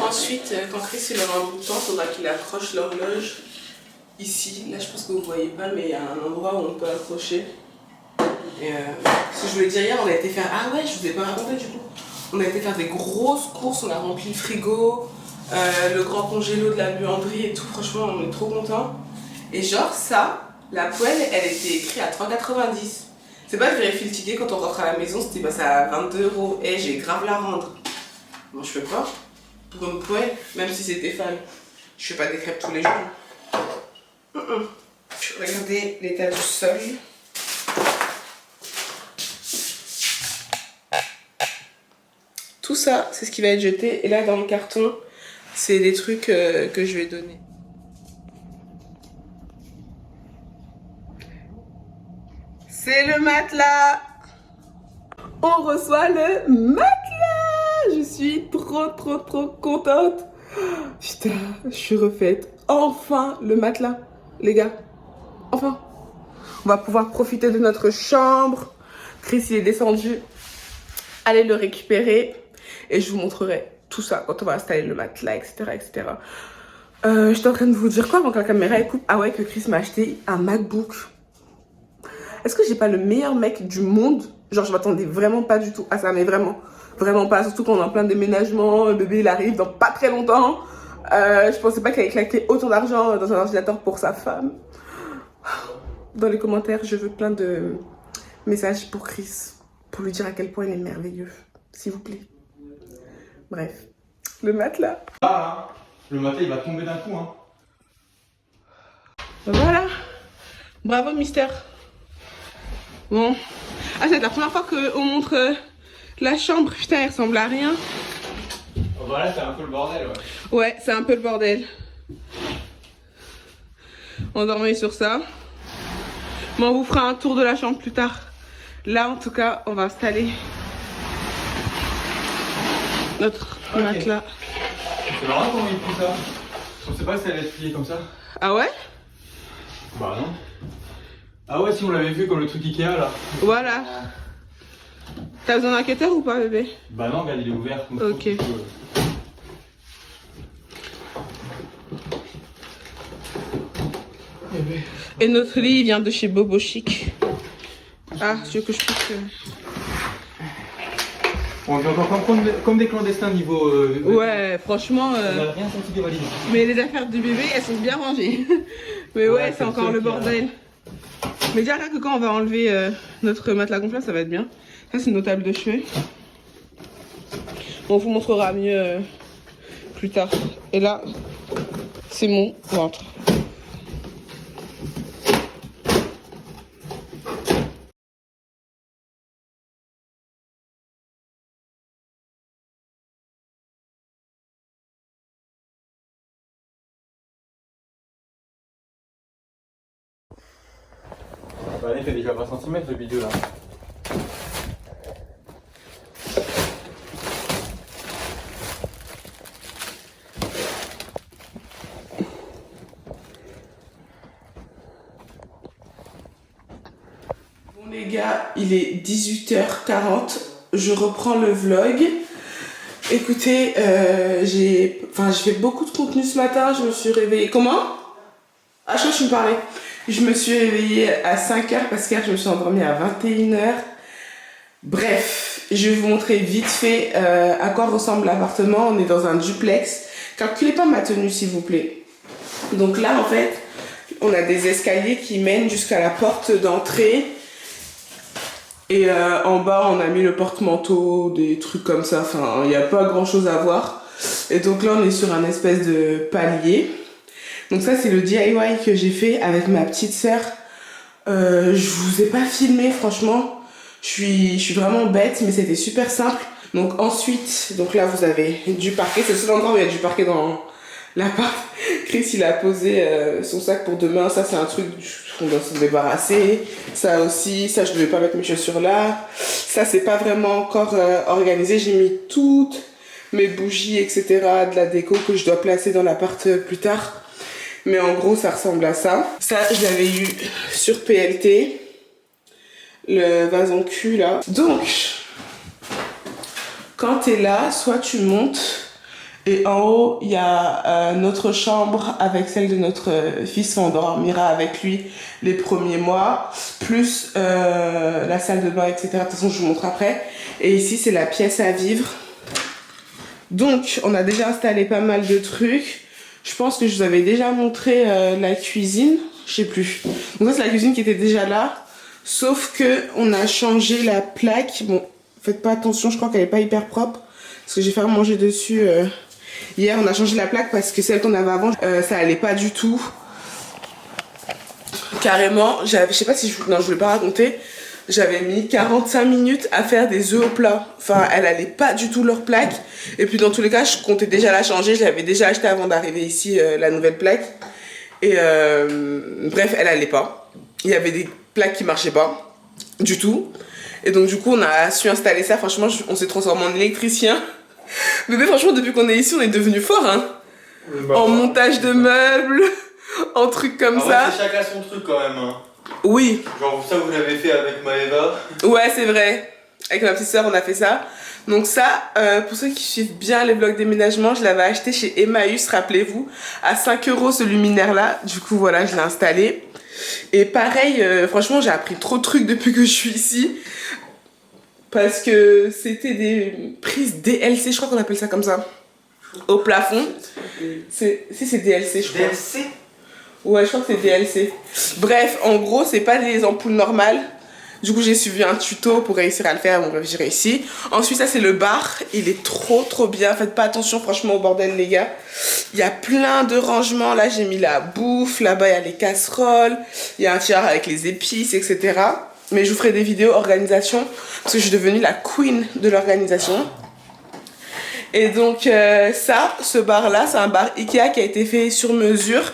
Ensuite, quand Chris il aura un bout de temps, il faudra qu'il accroche l'horloge ici. Là, je pense que vous voyez pas, mais il y a un endroit où on peut accrocher. Et ce que je voulais dire hier, on a été faire... Ah ouais, je vous ai pas raconté du coup. On a été faire des grosses courses, on a rempli le frigo, le grand congélo de la buanderie et tout. Franchement, on est trop contents. Et genre ça, la poêle, elle était écrite à 3,90 €. C'est pas que je vérifie le ticket quand on rentre à la maison, c'était passé à 22 €. Et j'ai grave la rendre. Bon, je fais pas. Pour une poêle, même si c'était fan. Je fais pas des crêpes tous les jours. Regardez l'état du sol. Tout ça, c'est ce qui va être jeté. Et là, dans le carton, c'est des trucs que je vais donner. C'est le matelas. On reçoit le matelas. Je suis trop contente. Putain, je suis refaite. Enfin, le matelas, les gars. Enfin. On va pouvoir profiter de notre chambre. Chris, il est descendu. Allez le récupérer. Et je vous montrerai tout ça quand on va installer le matelas, etc. etc. J'étais en train de vous dire quoi avant que la caméra coupe? Ah ouais, que Chris m'a acheté un MacBook. Est-ce que j'ai pas le meilleur mec du monde? Genre, je m'attendais vraiment pas du tout à ça, mais vraiment pas. Surtout qu'on est en plein déménagement, le bébé il arrive dans pas très longtemps. Je pensais pas qu'il allait claquer autant d'argent dans un ordinateur pour sa femme. Dans les commentaires, je veux plein de messages pour Chris, pour lui dire à quel point il est merveilleux, s'il vous plaît. Bref, le matelas. Ah, le matelas il va tomber d'un coup, hein. Voilà. Bravo, Mister. Bon. Ah, c'est la première fois qu'on montre la chambre. Putain, elle ressemble à rien. Oh, bah là, c'est un peu le bordel, ouais. Ouais, c'est un peu le bordel. On dormait sur ça. Mais on vous fera un tour de la chambre plus tard. Là, en tout cas, on va installer notre matelas. C'est marrant comment il fait ça. Je sais pas si elle allait être pliée comme ça. Ah ouais? Bah non. Ah ouais, si on l'avait vu comme le truc Ikea là. Voilà. T'as besoin d'un cutter ou pas, bébé? Bah non, regarde, il est ouvert. Ok. Et notre lit il vient de chez Bobo Chic. Ah, tu veux que je puisse... On vient encore comme des clandestins niveau... Ouais, franchement... On n'a rien senti des valises. Mais les affaires du bébé, elles sont bien rangées. Mais ouais, c'est encore le bordel. Mais déjà, rien que quand on va enlever notre matelas gonflable, ça va être bien. Ça, c'est nos tables de chevet. On vous montrera mieux plus tard. Et là, c'est mon ventre. Bah allez, fait déjà 20 cm le bideux là. Bon les gars, il est 18h40. Je reprends le vlog. Écoutez, j'ai fait beaucoup de contenu ce matin. Je me suis réveillée... Comment? Ah, je crois que tu me parlais. Je me suis réveillée à 5h parce qu'hier je me suis endormie à 21h. Bref, je vais vous montrer vite fait à quoi ressemble l'appartement. On est dans un duplex. Calculez pas ma tenue s'il vous plaît. Donc là en fait, on a des escaliers qui mènent jusqu'à la porte d'entrée. Et en bas on a mis le porte-manteau, des trucs comme ça. Enfin, il n'y a pas grand chose à voir. Et donc là on est sur un espèce de palier. Donc ça c'est le DIY que j'ai fait avec ma petite sœur. Je vous ai pas filmé franchement. Je suis vraiment bête, mais c'était super simple. Donc ensuite, donc là vous avez du parquet. C'est le seul endroit où il y a du parquet dans l'appart. Chris il a posé son sac pour demain. Ça c'est un truc qu'on doit se débarrasser. Ça aussi, ça je devais pas mettre mes chaussures là. Ça c'est pas vraiment encore organisé. J'ai mis toutes mes bougies etc. de la déco que je dois placer dans l'appart plus tard. Mais en gros ça ressemble à ça. Ça je l'avais eu sur PLT. Le vase en cul là. Donc, quand t'es là, soit tu montes et en haut il y a notre chambre avec celle de notre fils. On dormira avec lui les premiers mois, plus la salle de bain, etc. De toute façon, je vous montre après. Et ici, c'est la pièce à vivre. Donc, on a déjà installé pas mal de trucs. Je pense que je vous avais déjà montré la cuisine. Je sais plus. Donc, ça, c'est la cuisine qui était déjà là. Sauf que on a changé la plaque. Bon, faites pas attention, je crois qu'elle est pas hyper propre. Parce que j'ai fait manger dessus hier. On a changé la plaque parce que celle qu'on avait avant, ça allait pas du tout. Carrément, je sais pas si non, je voulais pas raconter. J'avais mis 45 minutes à faire des œufs au plat. Enfin, elle allait pas du tout leur plaque. Et puis dans tous les cas, je comptais déjà la changer. Je l'avais déjà acheté avant d'arriver ici, la nouvelle plaque. Et bref, elle allait pas. Il y avait des plaques qui marchaient pas du tout. Et donc du coup, on a su installer ça. Franchement, on s'est transformé en électricien. Mais franchement, depuis qu'on est ici, on est devenu fort, hein. Bah, en montage de meubles, en trucs comme ça. C'est chacun son truc quand même, hein. Oui. Genre ça, vous l'avez fait avec Maëva. Ouais, c'est vrai. Avec ma petite soeur, on a fait ça. Donc ça, pour ceux qui suivent bien les vlogs déménagement, je l'avais acheté chez Emmaüs, rappelez-vous, à 5 € ce luminaire-là. Du coup, voilà, je l'ai installé. Et pareil, franchement, j'ai appris trop de trucs depuis que je suis ici. Parce que c'était des prises DLC, je crois qu'on appelle ça comme ça. Au plafond. Si, c'est DLC, je crois. DLC? Ouais, je crois que c'est DLC. Bref, en gros, c'est pas des ampoules normales. Du coup, j'ai suivi un tuto pour réussir à le faire. Bon, bref, j'ai réussi. Ensuite, ça, c'est le bar. Il est trop bien. Faites pas attention, franchement, au bordel, les gars. Il y a plein de rangements. Là, j'ai mis la bouffe. Là-bas, il y a les casseroles. Il y a un tiroir avec les épices, etc. Mais je vous ferai des vidéos organisation. Parce que je suis devenue la queen de l'organisation. Et donc, ce bar-là, c'est un bar Ikea qui a été fait sur mesure.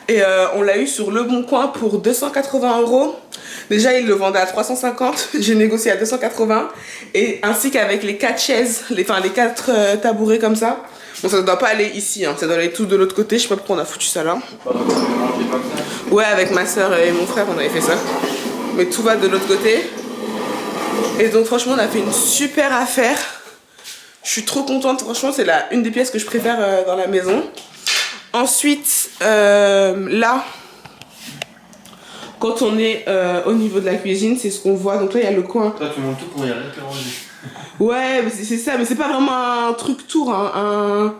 Et on l'a eu sur Le Bon Coin pour 280 €. Déjà, ils le vendaient à 350. J'ai négocié à 280. Et ainsi qu'avec les 4 chaises, les 4 tabourets comme ça. Bon, ça ne doit pas aller ici, hein. Ça doit aller tout de l'autre côté. Je sais pas pourquoi on a foutu ça là. Ouais, avec ma soeur et mon frère, on avait fait ça. Mais tout va de l'autre côté. Et donc, franchement, on a fait une super affaire. Je suis trop contente. Franchement, c'est une des pièces que je préfère dans la maison. Ensuite, là, quand on est au niveau de la cuisine, c'est ce qu'on voit. Donc là, il y a le coin. Toi, tu montes tout pour y aller, t'es rendu. Ouais, c'est ça. Mais c'est pas vraiment un truc tour, hein, un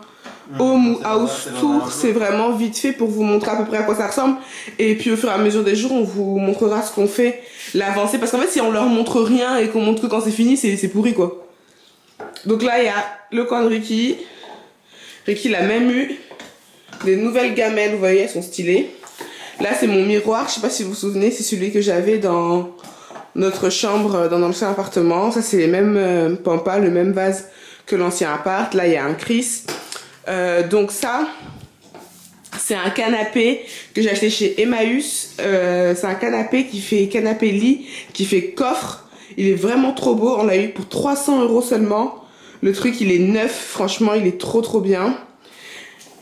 home ou house tour. C'est vraiment vite fait pour vous montrer à peu près à quoi ça ressemble. Et puis au fur et à mesure des jours, on vous montrera ce qu'on fait, l'avancée. Parce qu'en fait, si on leur montre rien et qu'on montre que quand c'est fini, c'est pourri, quoi. Donc là, il y a le coin de Ricky. Ricky l'a même eu. Les nouvelles gamelles, vous voyez, elles sont stylées. Là, c'est mon miroir. Je sais pas si vous vous souvenez, c'est celui que j'avais dans notre chambre, dans l'ancien appartement. Ça, c'est les mêmes pampas, le même vase que l'ancien appart. Là, il y a un Chris. Donc ça, c'est un canapé que j'ai acheté chez Emmaüs. C'est un canapé qui fait canapé-lit, qui fait coffre. Il est vraiment trop beau. On l'a eu pour 300 € seulement. Le truc, il est neuf. Franchement, il est trop bien.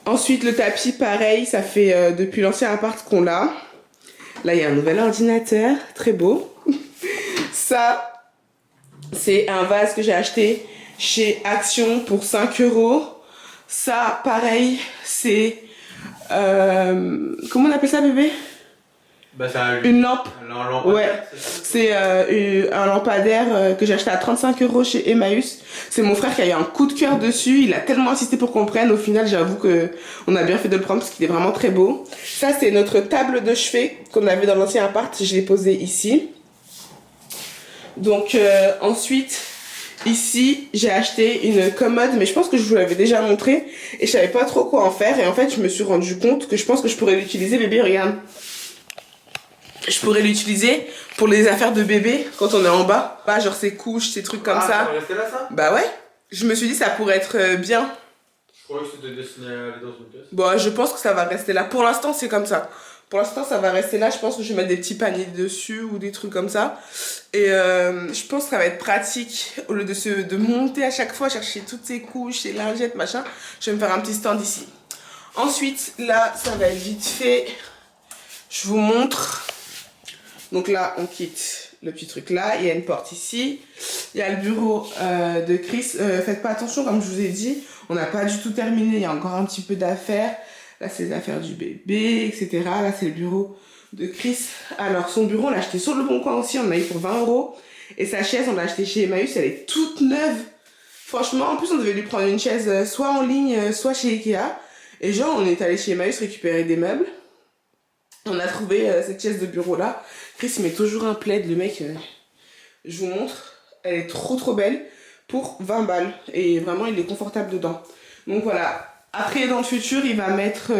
Ensuite, le tapis, pareil, ça fait depuis l'ancien appart qu'on l'a. Là, il y a un nouvel ordinateur, très beau. Ça, c'est un vase que j'ai acheté chez Action pour 5 €. Ça, pareil, c'est... comment on appelle ça, bébé? Bah, c'est une lampe. Un lampadaire, Ouais, c'est un lampadaire que j'ai acheté à 35 € chez Emmaüs. C'est mon frère qui a eu un coup de cœur dessus. Il a tellement insisté pour qu'on prenne. Au final, j'avoue que on a bien fait de le prendre parce qu'il est vraiment très beau. Ça, c'est notre table de chevet qu'on avait dans l'ancien appart. Je l'ai posée ici. Donc, ensuite, ici, j'ai acheté une commode, mais je pense que je vous l'avais déjà montré. Et je savais pas trop quoi en faire. Et en fait, je me suis rendu compte que je pense que je pourrais l'utiliser, bébé, regarde. Je pourrais l'utiliser pour les affaires de bébé quand on est en bas. Pas genre ses couches, ces trucs comme ça. Ça va rester là, ça? Bah ouais. Je me suis dit ça pourrait être bien. Je croyais que c'était destiné à aller dans une pièce. Bon, je pense que ça va rester là. Pour l'instant, c'est comme ça. Pour l'instant, ça va rester là. Je pense que je vais mettre des petits paniers dessus ou des trucs comme ça. Et je pense que ça va être pratique. Au lieu de monter à chaque fois, chercher toutes ces couches, ces lingettes, machin, je vais me faire un petit stand ici. Ensuite, là, ça va être vite fait. Je vous montre. Donc là, on quitte le petit truc là. Il y a une porte ici. Il y a le bureau de Chris. Faites pas attention, comme je vous ai dit. On n'a pas du tout terminé. Il y a encore un petit peu d'affaires. Là, c'est les affaires du bébé, etc. Là, c'est le bureau de Chris. Alors, son bureau, on l'a acheté sur le Bon Coin aussi. On l'a eu pour 20 €. Et sa chaise, on l'a acheté chez Emmaüs. Elle est toute neuve. Franchement, en plus, on devait lui prendre une chaise soit en ligne, soit chez Ikea. Et genre, on est allé chez Emmaüs récupérer des meubles. On a trouvé cette chaise de bureau là. Chris met toujours un plaid, le mec, je vous montre. Elle est trop belle pour 20 balles. Et vraiment, il est confortable dedans. Donc voilà. Après, dans le futur, il va mettre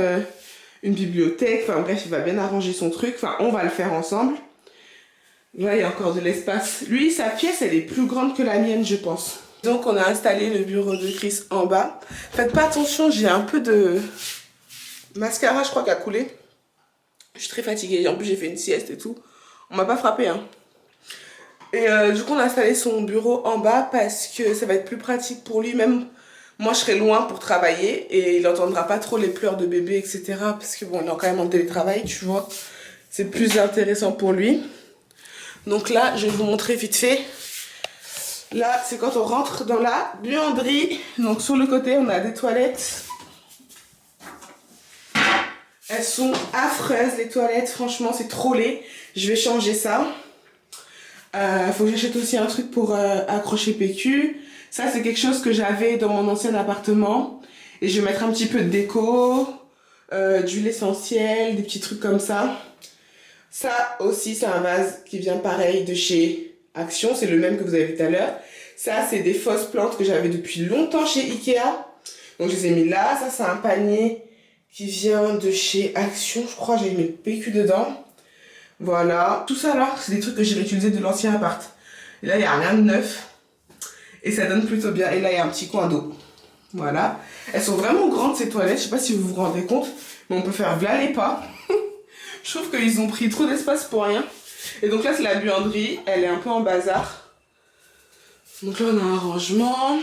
une bibliothèque. Enfin bref, il va bien arranger son truc. Enfin, on va le faire ensemble. Là, il y a encore de l'espace. Lui, sa pièce, elle est plus grande que la mienne, je pense. Donc, on a installé le bureau de Chris en bas. Faites pas attention, j'ai un peu de mascara, je crois, qui a coulé. Je suis très fatiguée, en plus j'ai fait une sieste et tout. On m'a pas frappé, hein. Et du coup on a installé son bureau en bas parce que ça va être plus pratique pour lui. Même moi je serai loin pour travailler et il entendra pas trop les pleurs de bébé, etc. Parce que bon, il est quand même en télétravail, tu vois. C'est plus intéressant pour lui. Donc là, je vais vous montrer vite fait. Là, c'est quand on rentre dans la buanderie. Donc sur le côté, on a des toilettes. Elles sont affreuses, les toilettes. Franchement, c'est trop laid. Je vais changer ça. Faut que j'achète aussi un truc pour accrocher PQ. Ça, c'est quelque chose que j'avais dans mon ancien appartement. Et je vais mettre un petit peu de déco, d'huile essentielle, des petits trucs comme ça. Ça aussi, c'est un vase qui vient pareil de chez Action. C'est le même que vous avez vu tout à l'heure. Ça, c'est des fausses plantes que j'avais depuis longtemps chez Ikea. Donc, je les ai mis là. Ça, c'est un panier qui vient de chez Action. Je crois que j'ai mis le PQ dedans. Voilà. Tout ça, là, c'est des trucs que j'ai réutilisés de l'ancien appart. Et là, il n'y a rien de neuf. Et ça donne plutôt bien. Et là, il y a un petit coin d'eau. Voilà. Elles sont vraiment grandes, ces toilettes. Je sais pas si vous vous rendez compte. Mais on peut faire v'là les pas. Je trouve qu'ils ont pris trop d'espace pour rien. Et donc là, c'est la buanderie. Elle est un peu en bazar. Donc là, on a un rangement.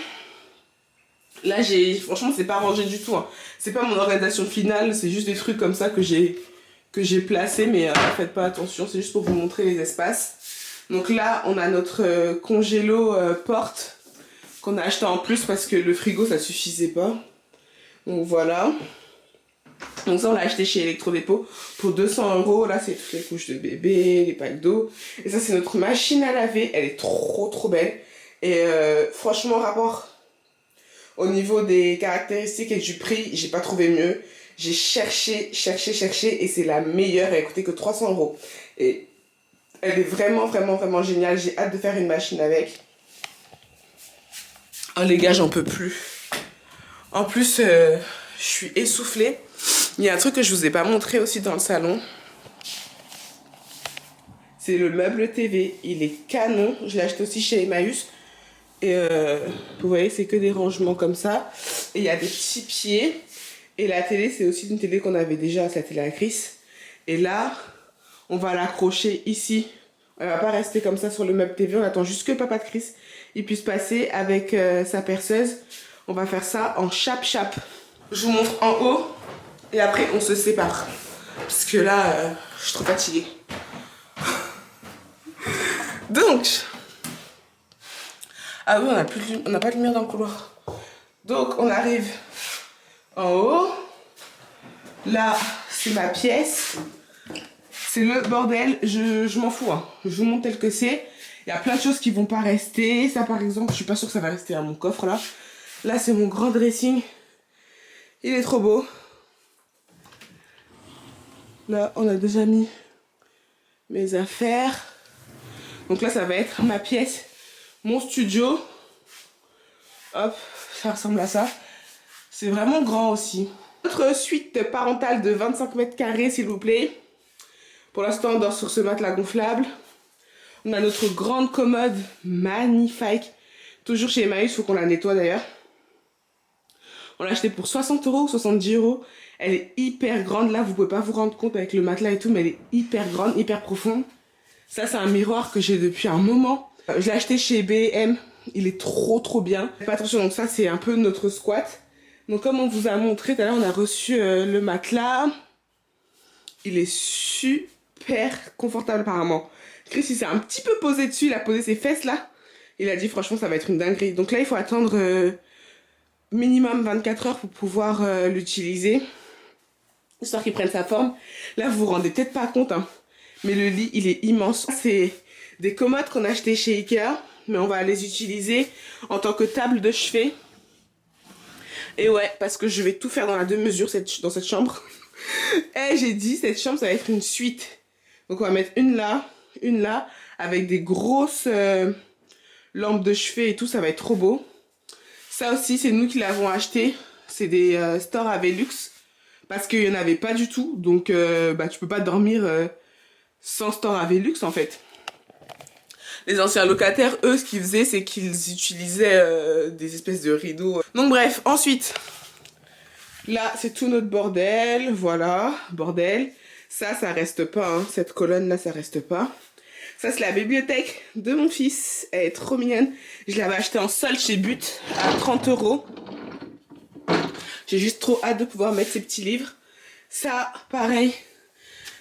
Là, franchement, c'est pas rangé du tout. Hein. C'est pas mon organisation finale. C'est juste des trucs comme ça que j'ai placés. Mais faites pas attention. C'est juste pour vous montrer les espaces. Donc là, on a notre congélo porte qu'on a acheté en plus parce que le frigo, ça suffisait pas. Donc voilà. Donc ça, on l'a acheté chez Electrodépôt pour 200 €. Là, c'est toutes les couches de bébé, les packs d'eau. Et ça, c'est notre machine à laver. Elle est trop belle. Et franchement, rapport au niveau des caractéristiques et du prix, j'ai pas trouvé mieux. J'ai cherché et c'est la meilleure. Elle a coûté que 300 €. Et elle est vraiment géniale. J'ai hâte de faire une machine avec. Oh les gars, j'en peux plus. En plus, je suis essoufflée. Il y a un truc que je vous ai pas montré aussi dans le salon. C'est le meuble TV. Il est canon. Je l'ai acheté aussi chez Emmaüs. Et vous voyez, c'est que des rangements comme ça. Et il y a des petits pieds. Et la télé, c'est aussi une télé qu'on avait déjà, c'est la télé à Chris. Et là, on va l'accrocher ici. Elle va pas rester comme ça sur le meuble TV. On attend juste que papa de Chris il puisse passer avec sa perceuse. On va faire ça en chap-chap. Je vous montre en haut. Et après, on se sépare. Parce que là, je suis trop fatiguée. Donc. Ah oui, on n'a pas de lumière dans le couloir. Donc, on arrive en haut. Là, c'est ma pièce. C'est le bordel, je m'en fous, hein. Je vous montre tel que c'est. Il y a plein de choses qui vont pas rester. Ça, par exemple, je suis pas sûre que ça va rester à mon coffre, là. Là, c'est mon grand dressing. Il est trop beau. Là, on a déjà mis mes affaires. Donc là, ça va être ma pièce, mon studio. Hop, ça ressemble à ça. C'est vraiment grand aussi. Notre suite parentale de 25 mètres carrés, s'il vous plaît. Pour l'instant, on dort sur ce matelas gonflable. On a notre grande commode magnifique. Toujours chez Emmaüs, il faut qu'on la nettoie d'ailleurs. On l'a achetée pour 60 €, 70 €. Elle est hyper grande. Là, vous pouvez pas vous rendre compte avec le matelas et tout, mais elle est hyper grande, hyper profonde. Ça, c'est un miroir que j'ai depuis un moment. Je l'ai acheté chez B&M. Il est trop bien. Faites attention, donc ça, c'est un peu notre squat. Donc, comme on vous a montré tout à l'heure, on a reçu le matelas. Il est super confortable apparemment. Chris, il s'est un petit peu posé dessus. Il a posé ses fesses là. Il a dit, franchement, ça va être une dinguerie. Donc là, il faut attendre minimum 24 heures pour pouvoir l'utiliser. Histoire qu'il prenne sa forme. Là, vous vous rendez peut-être pas compte, hein. Mais le lit, il est immense. C'est des commodes qu'on a achetées chez Ikea. Mais on va les utiliser en tant que table de chevet. Et ouais, parce que je vais tout faire dans la demi-mesure dans cette chambre. Et j'ai dit, cette chambre, ça va être une suite. Donc on va mettre une là, avec des grosses lampes de chevet et tout. Ça va être trop beau. Ça aussi, c'est nous qui l'avons acheté. C'est des stores à Velux. Parce qu'il n'y en avait pas du tout. Donc, tu peux pas dormir sans store à Velux, en fait. Les anciens locataires, eux, ce qu'ils faisaient, c'est qu'ils utilisaient des espèces de rideaux. Donc bref, ensuite, là, c'est tout notre bordel. Voilà, bordel. Ça reste pas, hein. Cette colonne-là, ça reste pas. Ça, c'est la bibliothèque de mon fils. Elle est trop mignonne. Je l'avais achetée en solde chez But à 30 €. J'ai juste trop hâte de pouvoir mettre ces petits livres. Ça, pareil,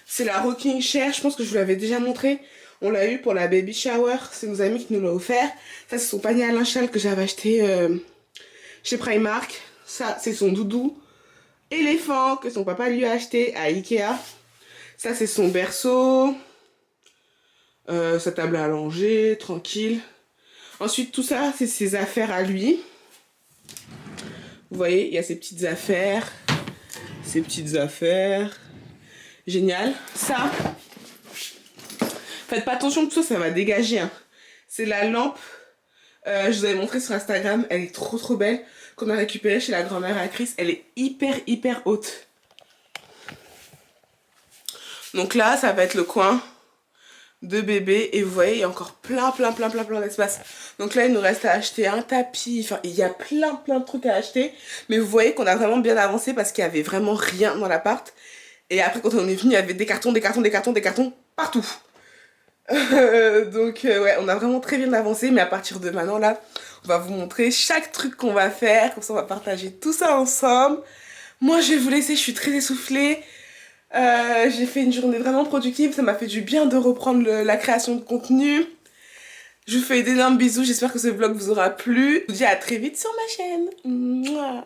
c'est la rocking chair. Je pense que je vous l'avais déjà montré. On l'a eu pour la baby shower. C'est nos amis qui nous l'ont offert. Ça, c'est son panier à linge que j'avais acheté chez Primark. Ça, c'est son doudou éléphant que son papa lui a acheté à Ikea. Ça, c'est son berceau. Sa table à langer, tranquille. Ensuite, tout ça, c'est ses affaires à lui. Vous voyez, il y a ses petites affaires. Ses petites affaires. Génial. Ça, faites pas attention que ça va dégager. Hein. C'est la lampe. Je vous avais montré sur Instagram. Elle est trop belle. Qu'on a récupérée chez la grand-mère à Chris. Elle est hyper haute. Donc là, ça va être le coin de bébé. Et vous voyez, il y a encore plein d'espace. Donc là, il nous reste à acheter un tapis. Enfin, il y a plein de trucs à acheter. Mais vous voyez qu'on a vraiment bien avancé parce qu'il y avait vraiment rien dans l'appart. Et après, quand on est venu, il y avait des cartons partout. Donc ouais, on a vraiment très bien avancé. Mais à partir de maintenant, là, on va vous montrer chaque truc qu'on va faire. Comme ça, on va partager tout ça ensemble. Moi, je vais vous laisser, je suis très essoufflée. J'ai fait une journée vraiment productive. Ça m'a fait du bien de reprendre la création de contenu. Je vous fais d'énormes bisous. J'espère que ce vlog vous aura plu. Je vous dis à très vite sur ma chaîne. Mouah.